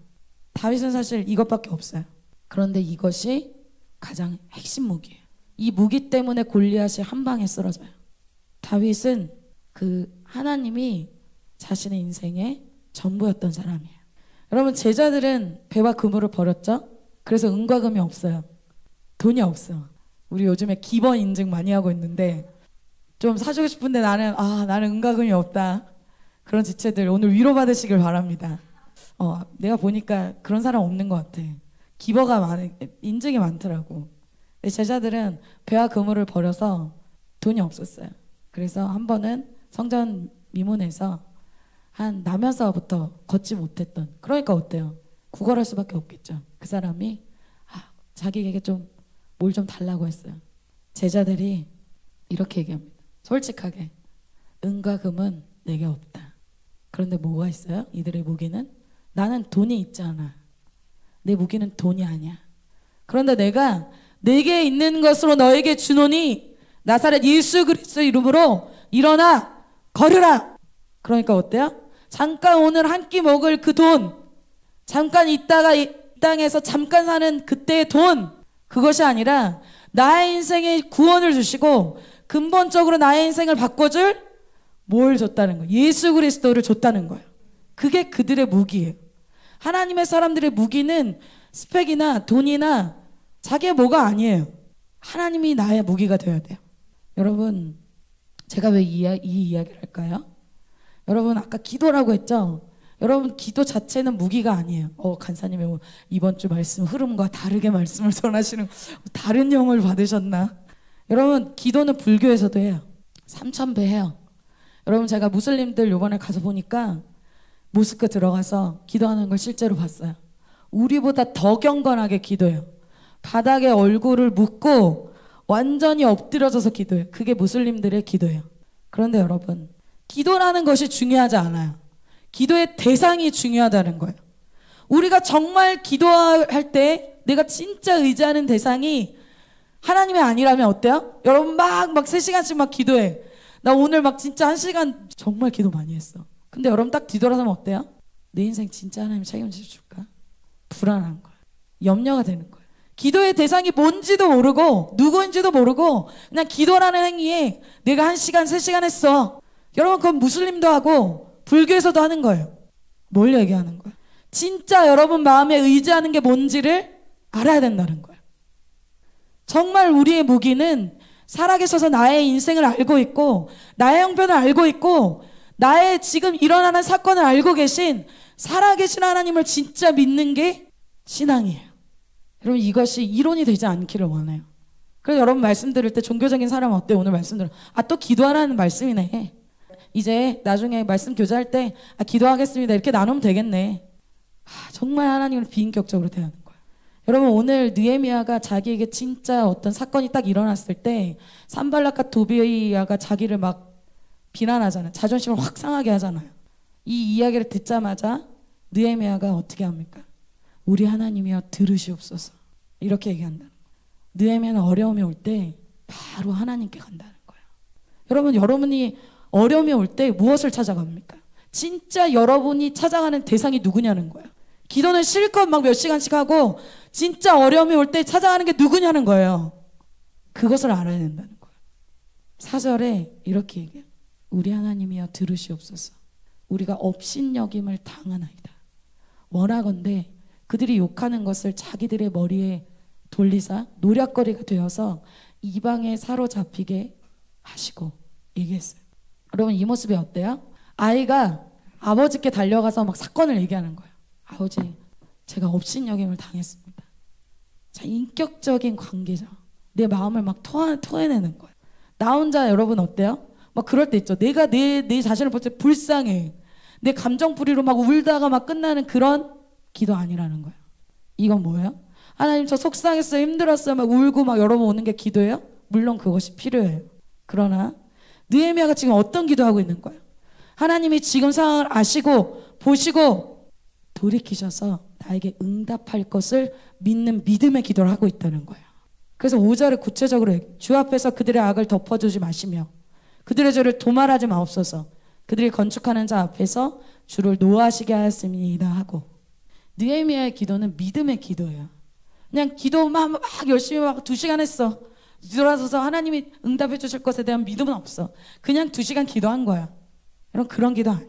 다윗은 사실 이것밖에 없어요. 그런데 이것이 가장 핵심 무기예요. 이 무기 때문에 골리앗이 한 방에 쓰러져요. 다윗은 그 하나님이 자신의 인생의 전부였던 사람이에요. 여러분 제자들은 배와 그물을 버렸죠? 그래서 은과 금이 없어요. 돈이 없어. 우리 요즘에 기번 인증 많이 하고 있는데 좀 사주고 싶은데 나는 은과 금이 없다. 그런 지체들 오늘 위로받으시길 바랍니다. 내가 보니까 그런 사람 없는 것 같아. 기버가 인증이 많더라고. 제자들은 배와 그물을 버려서 돈이 없었어요. 그래서 한 번은 성전 미문에서 한 나면서부터 걷지 못했던, 그러니까 어때요? 구걸할 수밖에 없겠죠. 그 사람이 자기에게 좀 뭘 좀 달라고 했어요. 제자들이 이렇게 얘기합니다. 솔직하게 은과 금은 내게 없다. 그런데 뭐가 있어요? 이들의 무기는 나는 돈이 있잖아. 내 무기는 돈이 아니야. 그런데 내가 내게 있는 것으로 너에게 주노니 나사렛 예수 그리스도 이름으로 일어나 걸으라. 그러니까 어때요? 잠깐 오늘 한 끼 먹을 그 돈, 잠깐 있다가 이 땅에서 잠깐 사는 그때의 돈, 그것이 아니라 나의 인생에 구원을 주시고 근본적으로 나의 인생을 바꿔줄 뭘 줬다는 거예요. 예수 그리스도를 줬다는 거예요. 그게 그들의 무기예요. 하나님의 사람들의 무기는 스펙이나 돈이나 자기의 뭐가 아니에요. 하나님이 나의 무기가 되어야 돼요. 여러분, 제가 왜 이 이야기를 할까요? 여러분, 아까 기도라고 했죠? 여러분, 기도 자체는 무기가 아니에요. 간사님의 이번 주 말씀 흐름과 다르게 말씀을 전하시는, 다른 영을 받으셨나? 여러분, 기도는 불교에서도 해요. 3000배 해요. 여러분, 제가 무슬림들 요번에 가서 보니까 모스크 들어가서 기도하는 걸 실제로 봤어요. 우리보다 더 경건하게 기도해요. 바닥에 얼굴을 묻고 완전히 엎드려져서 기도해요. 그게 무슬림들의 기도예요. 그런데 여러분, 기도라는 것이 중요하지 않아요. 기도의 대상이 중요하다는 거예요. 우리가 정말 기도할 때 내가 진짜 의지하는 대상이 하나님이 아니라면 어때요? 여러분 막 3시간씩 막 기도해. 나 오늘 막 진짜 1시간 정말 기도 많이 했어. 근데 여러분 딱 뒤돌아서면 어때요? 내 인생 진짜 하나님 책임져 줄까? 불안한 거예요. 염려가 되는 거예요. 기도의 대상이 뭔지도 모르고 누구인지도 모르고 그냥 기도라는 행위에 내가 1시간, 3시간 했어. 여러분 그건 무슬림도 하고 불교에서도 하는 거예요. 뭘 얘기하는 거예요? 진짜 여러분 마음에 의지하는 게 뭔지를 알아야 된다는 거예요. 정말 우리의 무기는 살아계셔서 나의 인생을 알고 있고 나의 형편을 알고 있고 나의 지금 일어나는 사건을 알고 계신 살아계신 하나님을 진짜 믿는 게 신앙이에요. 여러분 이것이 이론이 되지 않기를 원해요. 그래서 여러분 말씀 들을 때 종교적인 사람은 어때요? 오늘 말씀 들어 또 기도하라는 말씀이네. 이제 나중에 말씀 교제할 때 기도하겠습니다 이렇게 나누면 되겠네. 정말 하나님을 비인격적으로 대하는 거예요. 여러분 오늘 느헤미야가 자기에게 진짜 어떤 사건이 딱 일어났을 때 산발락과 도비야가 자기를 막 비난하잖아요. 자존심을 확 상하게 하잖아요. 이 이야기를 듣자마자 느헤미야가 어떻게 합니까? 우리 하나님이여 들으시옵소서 이렇게 얘기한다. 느헤미야는 어려움이 올 때 바로 하나님께 간다는 거예요. 여러분이 어려움이 올 때 무엇을 찾아갑니까? 진짜 여러분이 찾아가는 대상이 누구냐는 거예요. 기도는 실컷 막 몇 시간씩 하고 진짜 어려움이 올 때 찾아가는 게 누구냐는 거예요. 그것을 알아야 된다는 거예요. 4절에 이렇게 얘기해요. 우리 하나님이여 들으시옵소서. 우리가 업신여김을 당하나이다. 원하건대 그들이 욕하는 것을 자기들의 머리에 돌리사 노략거리가 되어서 이방에 사로잡히게 하시고 얘기했어요. 여러분 이 모습이 어때요? 아이가 아버지께 달려가서 막 사건을 얘기하는 거예요. 아버지 제가 업신여김을 당했습니다. 자, 인격적인 관계죠. 내 마음을 막 토해내는 거예요. 나 혼자 여러분 어때요? 막 그럴 때 있죠. 내가 내 자신을 볼 때 불쌍해. 내 감정풀이로 막 울다가 막 끝나는 그런 기도 아니라는 거예요. 이건 뭐예요? 하나님 저 속상했어요. 힘들었어요. 막 울고 막 여러분 오는 게 기도예요? 물론 그것이 필요해요. 그러나 느헤미야가 지금 어떤 기도하고 있는 거예요? 하나님이 지금 상황을 아시고 보시고 돌이키셔서 나에게 응답할 것을 믿는 믿음의 기도를 하고 있다는 거예요. 그래서 5절에 구체적으로 주 앞에서 그들의 악을 덮어주지 마시며 그들의 죄를 도말하지 마옵소서. 그들이 건축하는 자 앞에서 주를 노하시게 하였습니다 하고. 느헤미야의 기도는 믿음의 기도예요. 그냥 기도만 막 열심히 막 2시간 했어. 뒤돌아서서 하나님이 응답해 주실 것에 대한 믿음은 없어. 그냥 2시간 기도한 거야. 여러분 그런 기도 아니야.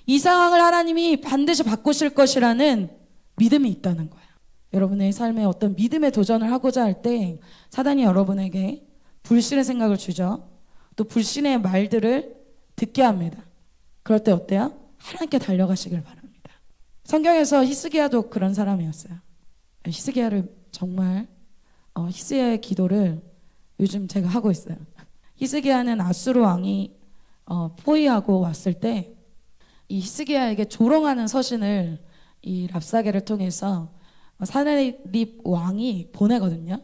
이 상황을 하나님이 반드시 바꾸실 것이라는 믿음이 있다는 거야. 여러분의 삶에 어떤 믿음의 도전을 하고자 할 때 사단이 여러분에게 불신의 생각을 주죠. 또 불신의 말들을 듣게 합니다. 그럴 때 어때요? 하나님께 달려가시길 바랍니다. 성경에서 히스기야도 그런 사람이었어요. 히스기야를 정말 히스기야의 기도를 요즘 제가 하고 있어요. 히스기야는 아수르 왕이 포위하고 왔을 때 이 히스기야에게 조롱하는 서신을 이 랍사게를 통해서 사네립 왕이 보내거든요.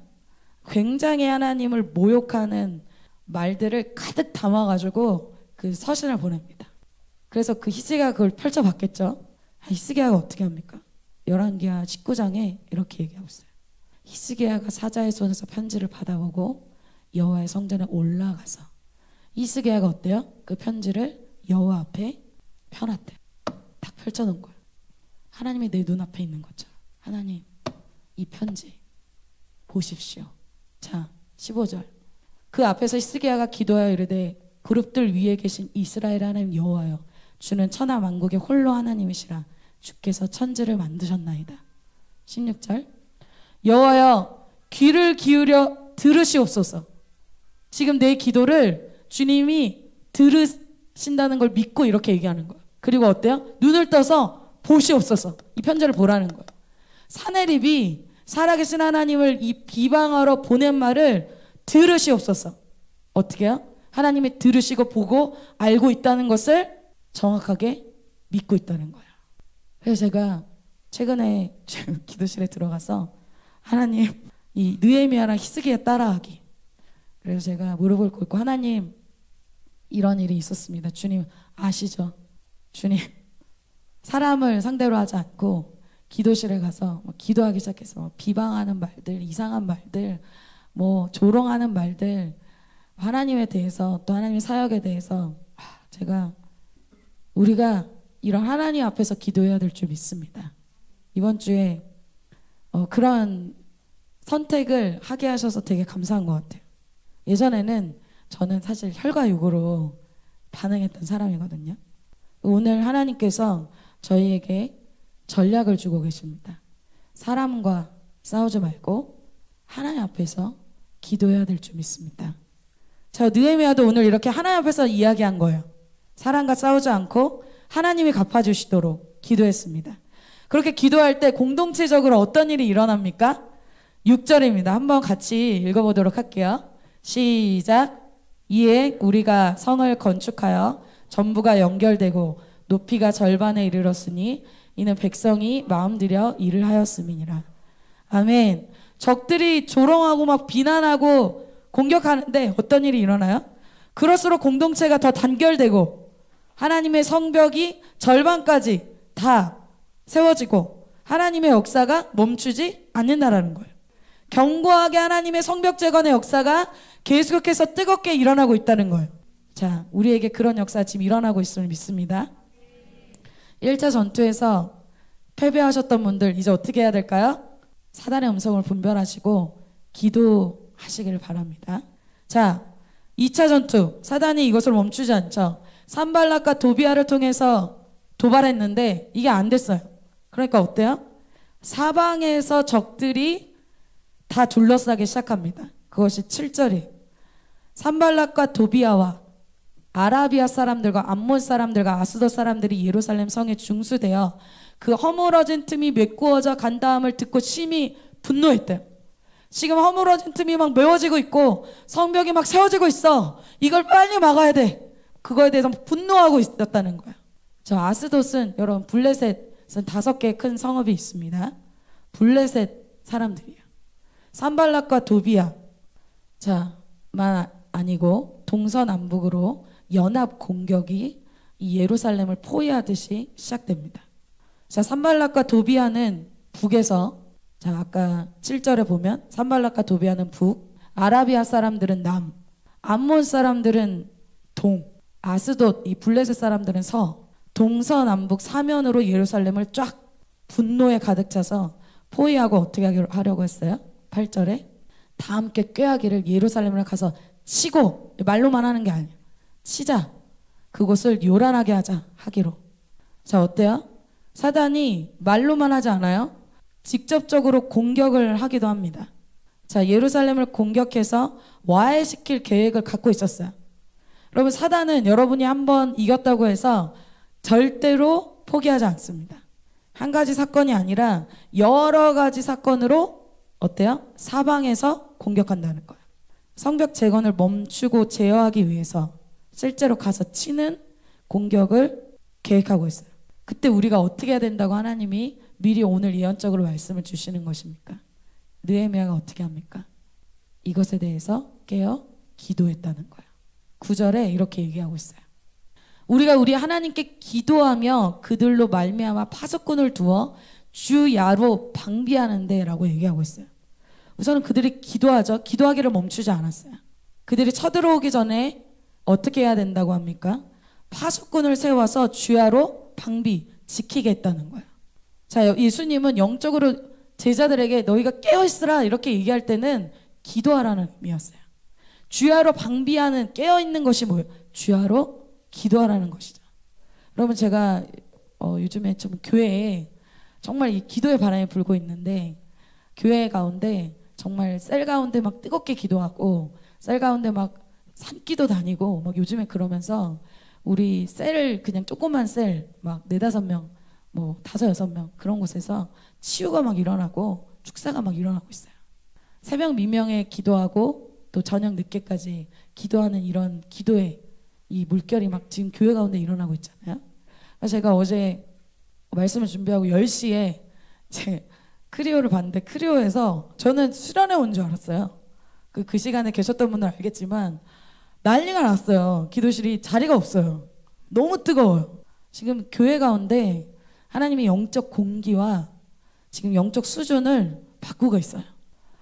굉장히 하나님을 모욕하는 말들을 가득 담아가지고 그 서신을 보냅니다. 그래서 그 히스기야가 그걸 펼쳐봤겠죠. 히스기야가 어떻게 합니까? 열왕기하 19장에 이렇게 얘기하고 있어요. 히스기야가 사자의 손에서 편지를 받아보고 여호와의 성전에 올라가서 히스기야가 어때요? 그 편지를 여호와 앞에 펴놨대요. 딱 펼쳐놓은 거예요. 하나님이 내 눈앞에 있는 것처럼. 하나님, 이 편지 보십시오. 자, 15절. 그 앞에서 히스기야가 기도하여 이르되 그룹들 위에 계신 이스라엘 하나님 여호와여, 주는 천하 만국의 홀로 하나님이시라. 주께서 천지를 만드셨나이다. 16절. 여호와여, 귀를 기울여 들으시옵소서. 지금 내 기도를 주님이 들으신다는 걸 믿고 이렇게 얘기하는 거예요. 그리고 어때요? 눈을 떠서 보시옵소서. 이 편지를 보라는 거예요. 사네립이 살아계신 하나님을 이 비방하러 보낸 말을 들으시옵소서. 어떻게 해요? 하나님이 들으시고 보고 알고 있다는 것을 정확하게 믿고 있다는 거예요. 그래서 제가 최근에 기도실에 들어가서 하나님, 이 느헤미야랑 히스기야 따라하기. 그래서 제가 무릎을 꿇고 하나님, 이런 일이 있었습니다. 주님 아시죠? 주님, 사람을 상대로 하지 않고 기도실에 가서 기도하기 시작해서 비방하는 말들, 이상한 말들, 조롱하는 말들, 하나님에 대해서 또 하나님의 사역에 대해서 제가 우리가 이런 하나님 앞에서 기도해야 될 줄 믿습니다. 이번 주에 그런 선택을 하게 하셔서 되게 감사한 것 같아요. 예전에는 저는 사실 혈과육으로 반응했던 사람이거든요. 오늘 하나님께서 저희에게 전략을 주고 계십니다. 사람과 싸우지 말고 하나님 앞에서 기도해야 될 줄 믿습니다. 자, 느헤미야도 오늘 이렇게 하나님 앞에서 이야기한 거예요. 사람과 싸우지 않고 하나님이 갚아주시도록 기도했습니다. 그렇게 기도할 때 공동체적으로 어떤 일이 일어납니까? 6절입니다. 한번 같이 읽어보도록 할게요. 시작. 이에 우리가 성을 건축하여 전부가 연결되고 높이가 절반에 이르렀으니 이는 백성이 마음들여 일을 하였음이니라. 아멘. 적들이 조롱하고 막 비난하고 공격하는데 어떤 일이 일어나요? 그럴수록 공동체가 더 단결되고 하나님의 성벽이 절반까지 다 세워지고 하나님의 역사가 멈추지 않는다라는 거예요. 견고하게 하나님의 성벽 재건의 역사가 계속해서 뜨겁게 일어나고 있다는 거예요. 자, 우리에게 그런 역사가 지금 일어나고 있음을 믿습니다. 1차 전투에서 패배하셨던 분들 이제 어떻게 해야 될까요? 사단의 음성을 분별하시고 기도하시기를 바랍니다. 자, 2차 전투, 사단이 이것을 멈추지 않죠. 산발락과 도비아를 통해서 도발했는데 이게 안 됐어요. 그러니까 어때요? 사방에서 적들이 다 둘러싸기 시작합니다. 그것이 7절이에요. 산발락과 도비아와 아라비아 사람들과 암몬 사람들과 아스돗 사람들이 예루살렘 성에 중수되어 그 허물어진 틈이 메꾸어져 간다함을 듣고 심히 분노했대요. 지금 허물어진 틈이 막 메워지고 있고 성벽이 막 세워지고 있어. 이걸 빨리 막아야 돼. 그거에 대해서 분노하고 있었다는 거예요. 저 아스돗은 여러분 블레셋은 5개의 큰 성읍이 있습니다. 블레셋 사람들이에요. 산발락과 도비아 만 아니고 동서남북으로 연합 공격이 이 예루살렘을 포위하듯이 시작됩니다. 자, 산발락과 도비아는 북에서 자, 아까 7절에 보면 산발락과 도비아는 북, 아라비아 사람들은 남, 암몬 사람들은 동, 아스돗 이 블레셋 사람들은 서, 동서남북 사면으로 예루살렘을 쫙 분노에 가득 차서 포위하고 어떻게 하려고 했어요? 8절에 다 함께 꾀하기를 예루살렘을 가서 치고, 말로만 하는 게 아니에요. 치자. 그곳을 요란하게 하자 하기로. 자, 어때요? 사단이 말로만 하지 않아요? 직접적으로 공격을 하기도 합니다. 자, 예루살렘을 공격해서 와해시킬 계획을 갖고 있었어요. 여러분, 사단은 여러분이 한번 이겼다고 해서 절대로 포기하지 않습니다. 한 가지 사건이 아니라 여러 가지 사건으로 어때요? 사방에서 공격한다는 거예요. 성벽 재건을 멈추고 제어하기 위해서 실제로 가서 치는 공격을 계획하고 있어요. 그때 우리가 어떻게 해야 된다고 하나님이 미리 오늘 예언적으로 말씀을 주시는 것입니까? 느헤미야가 어떻게 합니까? 이것에 대해서 깨어 기도했다는 거예요. 9절에 이렇게 얘기하고 있어요. 우리가 우리 하나님께 기도하며 그들로 말미암아 파수꾼을 두어 주야로 방비하는데 라고 얘기하고 있어요. 우선은 그들이 기도하죠. 기도하기를 멈추지 않았어요. 그들이 쳐들어오기 전에 어떻게 해야 된다고 합니까? 파수꾼을 세워서 주야로 방비, 지키게 했다는 거예요. 자, 예수님은 영적으로 제자들에게 너희가 깨어있으라 이렇게 얘기할 때는 기도하라는 의미였어요. 주야로 방비하는 깨어있는 것이 뭐예요? 주야로 기도하라는 것이죠. 여러분 제가 요즘에 좀 교회에 정말 이 기도의 바람이 불고 있는데 교회 가운데 정말 셀 가운데 막 뜨겁게 기도하고 셀 가운데 막 산기도 다니고 막 요즘에 그러면서 우리 셀 그냥 조그만 셀 막 4-5명 뭐 5-6명 그런 곳에서 치유가 막 일어나고 축사가 막 일어나고 있어요. 새벽 미명에 기도하고 또 저녁 늦게까지 기도하는 이런 기도의 이 물결이 막 지금 교회 가운데 일어나고 있잖아요. 제가 어제 말씀을 준비하고 10시에 제 크리오를 봤는데 크리오에서 저는 수련회 온 줄 알았어요. 그 시간에 계셨던 분들 알겠지만 난리가 났어요. 기도실이 자리가 없어요. 너무 뜨거워요. 지금 교회 가운데 하나님이 영적 공기와 지금 영적 수준을 바꾸고 있어요.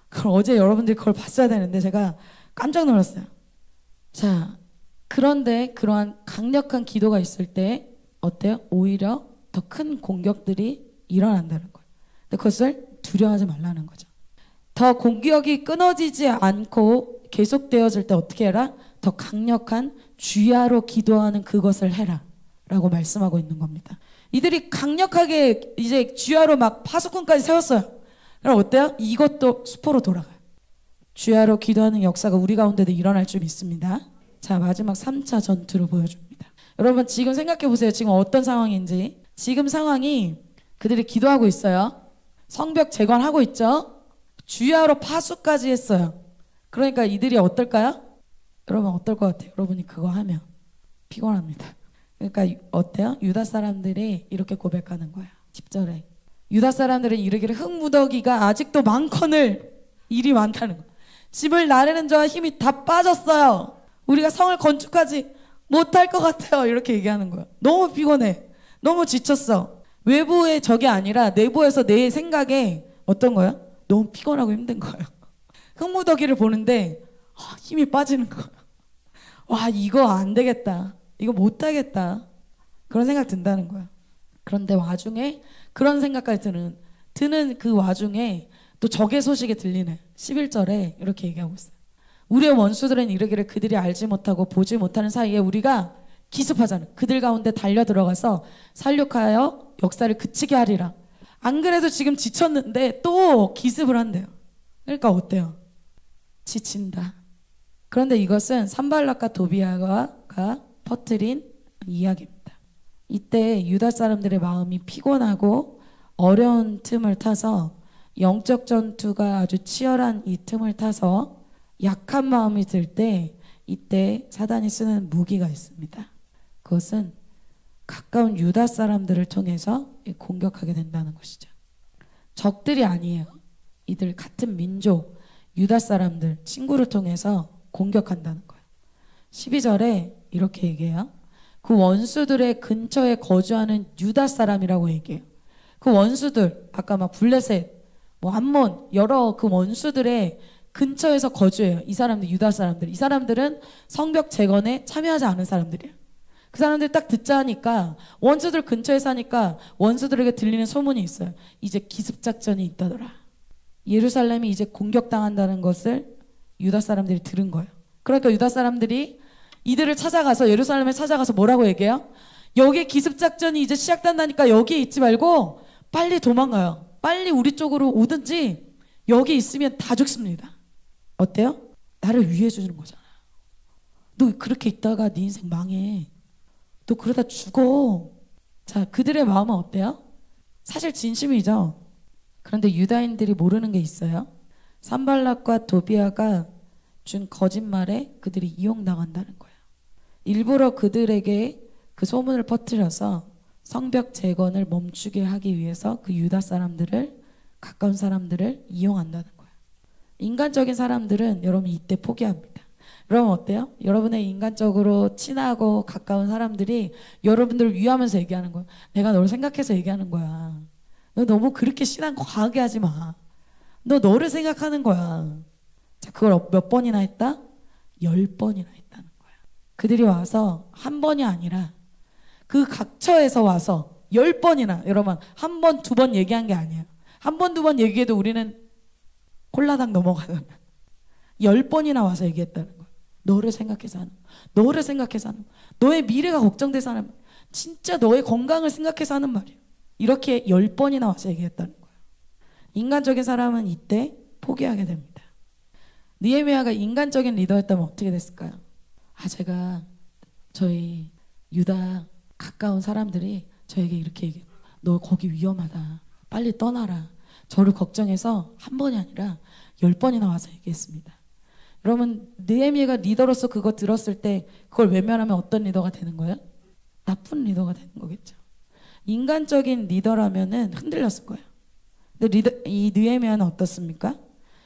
그걸 어제 여러분들이 그걸 봤어야 되는데 제가 깜짝 놀랐어요. 자, 그런데 그러한 강력한 기도가 있을 때 어때요? 오히려 더 큰 공격들이 일어난다는 거예요. 근데 그것을 두려워하지 말라는 거죠. 더 공격이 끊어지지 않고 계속되어질 때 어떻게 해라? 더 강력한 주야로 기도하는 그것을 해라 라고 말씀하고 있는 겁니다. 이들이 강력하게 이제 주야로 막 파수꾼까지 세웠어요. 그럼 어때요? 이것도 수포로 돌아가요. 주야로 기도하는 역사가 우리 가운데도 일어날 줄 믿습니다. 자, 마지막 3차 전투로 보여줍니다. 여러분 지금 생각해 보세요. 지금 어떤 상황인지. 지금 상황이 그들이 기도하고 있어요. 성벽 재건하고 있죠. 주야로 파수까지 했어요. 그러니까 이들이 어떨까요? 여러분 어떨 것 같아요? 여러분이 그거 하면 피곤합니다. 그러니까 어때요? 유다 사람들이 이렇게 고백하는 거예요. 10절에 유다 사람들은 이르기를 흙무더기가 아직도 많거늘 일이 많다는 거예요. 집을 나르는 자와 힘이 다 빠졌어요. 우리가 성을 건축하지 못할 것 같아요. 이렇게 얘기하는 거예요. 너무 피곤해. 너무 지쳤어. 외부의 적이 아니라 내부에서 내 생각에 어떤 거예요? 너무 피곤하고 힘든 거예요. 흙무더기를 보는데 힘이 빠지는 거예요. 와, 이거 안 되겠다. 이거 못하겠다. 그런 생각 든다는 거예요. 그런데 와중에 그런 생각까지 드는 그 와중에 또 적의 소식이 들리네. 11절에 이렇게 얘기하고 있어요. 우리의 원수들은 이르기를 그들이 알지 못하고 보지 못하는 사이에 우리가 기습하자는 그들 가운데 달려 들어가서 살육하여 역사를 그치게 하리라. 안 그래도 지금 지쳤는데 또 기습을 한대요. 그러니까 어때요? 지친다. 그런데 이것은 산발락과 도비아가 퍼뜨린 이야기입니다. 이때 유다 사람들의 마음이 피곤하고 어려운 틈을 타서 영적 전투가 아주 치열한 이 틈을 타서 약한 마음이 들 때 이때 사단이 쓰는 무기가 있습니다. 그것은 가까운 유다 사람들을 통해서 공격하게 된다는 것이죠. 적들이 아니에요. 이들 같은 민족 유다 사람들 친구를 통해서 공격한다는 거예요. 12절에 이렇게 얘기해요. 그 원수들의 근처에 거주하는 유다 사람이라고 얘기해요. 그 원수들 아까 막 블레셋 뭐 암몬 여러 그 원수들의 근처에서 거주해요. 이 사람들 유다 사람들. 이 사람들은 성벽 재건에 참여하지 않은 사람들이에요. 그 사람들이 딱 듣자 하니까 원수들 근처에 사니까 원수들에게 들리는 소문이 있어요. 이제 기습작전이 있다더라. 예루살렘이 이제 공격당한다는 것을 유다 사람들이 들은 거예요. 그러니까 유다 사람들이 이들을 찾아가서 예루살렘에 찾아가서 뭐라고 얘기해요? 여기 기습작전이 이제 시작된다니까 여기에 있지 말고 빨리 도망가요. 빨리 우리 쪽으로 오든지 여기 있으면 다 죽습니다. 어때요? 나를 위해 주는 거잖아. 너 그렇게 있다가 네 인생 망해. 너 그러다 죽어. 자, 그들의 마음은 어때요? 사실 진심이죠. 그런데 유다인들이 모르는 게 있어요. 산발락과 도비아가 준 거짓말에 그들이 이용당한다는 거예요. 일부러 그들에게 그 소문을 퍼뜨려서 성벽 재건을 멈추게 하기 위해서 그 유다 사람들을, 가까운 사람들을 이용한다는 거예요. 인간적인 사람들은 여러분 이때 포기합니다. 여러분 어때요? 여러분의 인간적으로 친하고 가까운 사람들이 여러분들을 위하면서 얘기하는 거예요. 내가 널 생각해서 얘기하는 거야. 너 너무 그렇게 신앙 과하게 하지 마. 너 너를 생각하는 거야. 자, 그걸 몇 번이나 했다? 10번이나 했다는 거야. 그들이 와서 한 번이 아니라 그 각처에서 와서 10번이나, 여러분 한 번, 두 번 얘기한 게 아니에요. 한 번, 두 번 얘기해도 우리는 콜라당 넘어가는 10번이나 와서 얘기했다는 거야. 너를 생각해서 하는 거야. 너를 생각해서 하는 거야. 너의 미래가 걱정돼서 하는 거야. 진짜 너의 건강을 생각해서 하는 말이에요. 이렇게 10번이나 와서 얘기했다는 거예요. 인간적인 사람은 이때 포기하게 됩니다. 느헤미야가 인간적인 리더였다면 어떻게 됐을까요? 제가 저희 유다 가까운 사람들이 저에게 이렇게 얘기해요. 너 거기 위험하다. 빨리 떠나라. 저를 걱정해서 한 번이 아니라 10번이나 와서 얘기했습니다. 여러분, 느헤미야가 리더로서 그거 들었을 때 그걸 외면하면 어떤 리더가 되는 거예요? 나쁜 리더가 되는 거겠죠. 인간적인 리더라면은 흔들렸을 거예요. 근데 이 느헤미야는 어떻습니까?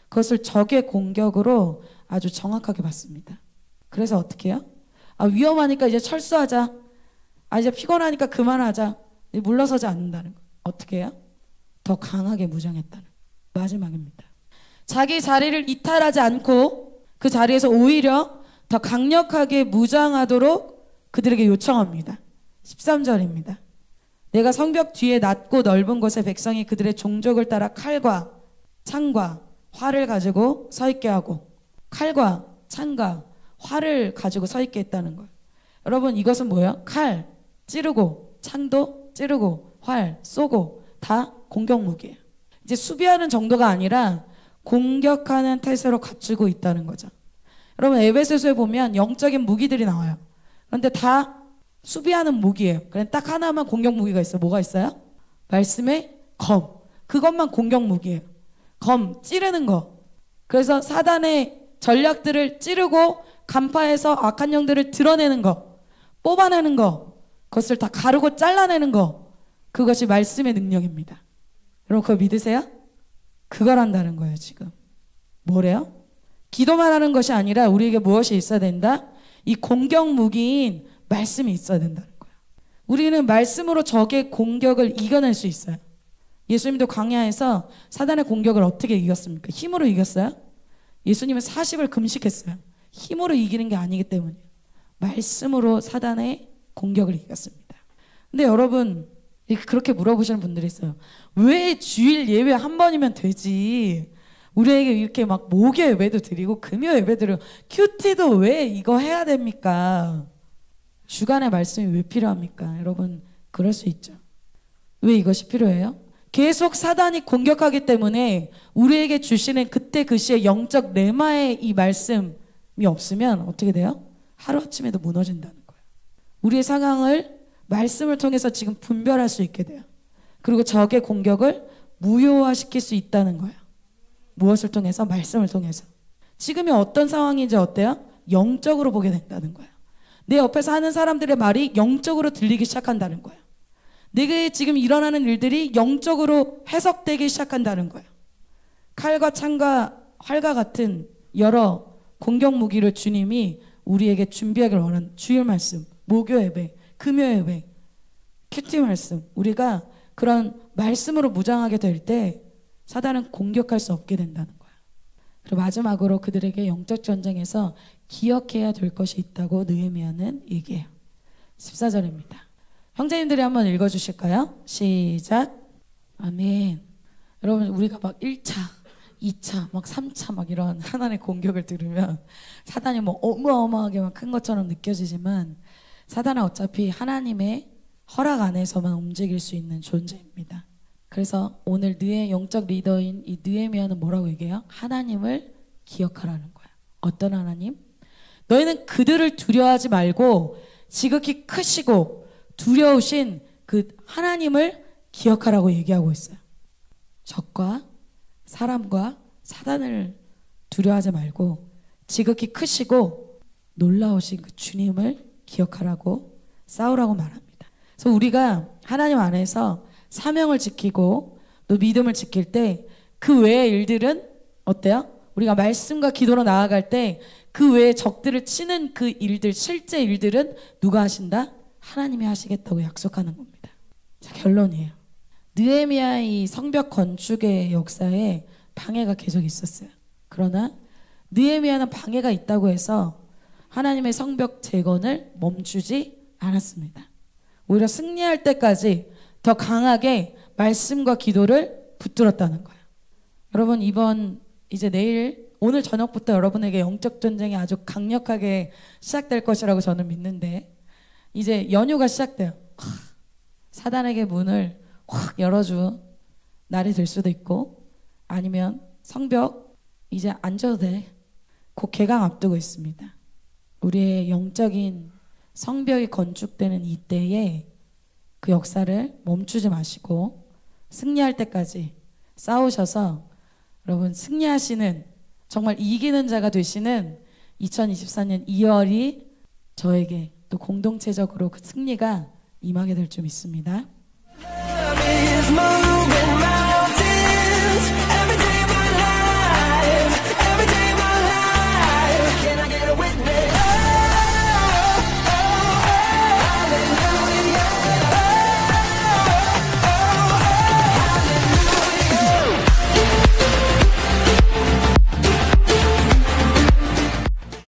그것을 적의 공격으로 아주 정확하게 봤습니다. 그래서 어떻게 해요? 위험하니까 이제 철수하자. 이제 피곤하니까 그만하자. 물러서지 않는다는 거. 어떻게 해요? 더 강하게 무장했다는 거. 마지막입니다. 자기 자리를 이탈하지 않고 그 자리에서 오히려 더 강력하게 무장하도록 그들에게 요청합니다. 13절입니다. 내가 성벽 뒤에 낮고 넓은 곳에 백성이 그들의 종족을 따라 칼과 창과 활을 가지고 서 있게 하고, 칼과 창과 활을 가지고 서 있게 했다는 거예요. 여러분, 이것은 뭐예요? 칼 찌르고, 창도 찌르고, 활 쏘고 다 공격 무기예요. 이제 수비하는 정도가 아니라 공격하는 태세로 갖추고 있다는 거죠. 여러분, 에베소서에 보면 영적인 무기들이 나와요. 그런데 다 수비하는 무기예요. 그냥 딱 하나만 공격 무기가 있어요. 뭐가 있어요? 말씀의 검. 그것만 공격 무기예요. 검, 찌르는 거. 그래서 사단의 전략들을 찌르고 간파해서 악한 영들을 드러내는 거, 뽑아내는 거, 그것을 다 가르고 잘라내는 거, 그것이 말씀의 능력입니다. 여러분, 그거 믿으세요? 그걸 한다는 거예요. 지금 뭐래요? 기도만 하는 것이 아니라 우리에게 무엇이 있어야 된다? 이 공격 무기인 말씀이 있어야 된다는 거예요. 우리는 말씀으로 적의 공격을 이겨낼 수 있어요. 예수님도 광야에서 사단의 공격을 어떻게 이겼습니까? 힘으로 이겼어요? 예수님은 40을 금식했어요. 힘으로 이기는 게 아니기 때문이에요. 말씀으로 사단의 공격을 이겼습니다. 근데 여러분, 그렇게 물어보시는 분들이 있어요. 왜 주일 예배 한 번이면 되지? 우리에게 이렇게 막 목요 예배도 드리고 금요 예배 드리고 큐티도 왜 이거 해야 됩니까? 주간의 말씀이 왜 필요합니까? 여러분, 그럴 수 있죠. 왜 이것이 필요해요? 계속 사단이 공격하기 때문에 우리에게 주시는 그때 그 시에 영적 레마의 이 말씀이 없으면 어떻게 돼요? 하루아침에도 무너진다는 거예요. 우리의 상황을 말씀을 통해서 지금 분별할 수 있게 돼요. 그리고 적의 공격을 무효화시킬 수 있다는 거예요. 무엇을 통해서? 말씀을 통해서. 지금이 어떤 상황인지 어때요? 영적으로 보게 된다는 거예요. 내 옆에서 하는 사람들의 말이 영적으로 들리기 시작한다는 거예요. 내게 지금 일어나는 일들이 영적으로 해석되기 시작한다는 거예요. 칼과 창과 활과 같은 여러 공격 무기를 주님이 우리에게 준비하기를 원하는 주일 말씀, 목요 예배, 금요 예배, 큐티 말씀, 우리가 그런 말씀으로 무장하게 될 때 사단은 공격할 수 없게 된다는 거예요. 그리고 마지막으로 그들에게 영적 전쟁에서 기억해야 될 것이 있다고 느헤미야는 얘기해요. 14절입니다. 형제님들이 한번 읽어주실까요? 시작. 아멘. 여러분, 우리가 막 1차, 2차, 막 3차 막 이런 하나님의 공격을 들으면 사단이 뭐 어마어마하게 막 큰 것처럼 느껴지지만 사단은 어차피 하나님의 허락 안에서만 움직일 수 있는 존재입니다. 그래서 오늘 영적 리더인 이 느헤미야는 뭐라고 얘기해요? 하나님을 기억하라는 거예요. 어떤 하나님? 너희는 그들을 두려워하지 말고 지극히 크시고 두려우신 그 하나님을 기억하라고 얘기하고 있어요. 적과 사람과 사단을 두려워하지 말고 지극히 크시고 놀라우신 그 주님을 기억하라고 싸우라고 말합니다. 그래서 우리가 하나님 안에서 사명을 지키고 또 믿음을 지킬 때 그 외의 일들은 어때요? 우리가 말씀과 기도로 나아갈 때 그 외에 적들을 치는 그 일들, 실제 일들은 누가 하신다? 하나님이 하시겠다고 약속하는 겁니다. 자, 결론이에요. 느헤미야의 이 성벽 건축의 역사에 방해가 계속 있었어요. 그러나 느헤미야는 방해가 있다고 해서 하나님의 성벽 재건을 멈추지 않았습니다. 오히려 승리할 때까지 더 강하게 말씀과 기도를 붙들었다는 거예요. 여러분, 이제 내일 오늘 저녁부터 여러분에게 영적 전쟁이 아주 강력하게 시작될 것이라고 저는 믿는데, 이제 연휴가 시작돼요. 사단에게 문을 확 열어준 날이 될 수도 있고, 아니면 성벽 이제 안 져도 돼. 곧 개강 앞두고 있습니다. 우리의 영적인 성벽이 건축되는 이때에 그 역사를 멈추지 마시고 승리할 때까지 싸우셔서 여러분 승리하시는, 정말 이기는 자가 되시는 2024년 2월이 저에게 또 공동체적으로 그 승리가 임하게 될 줄 믿습니다.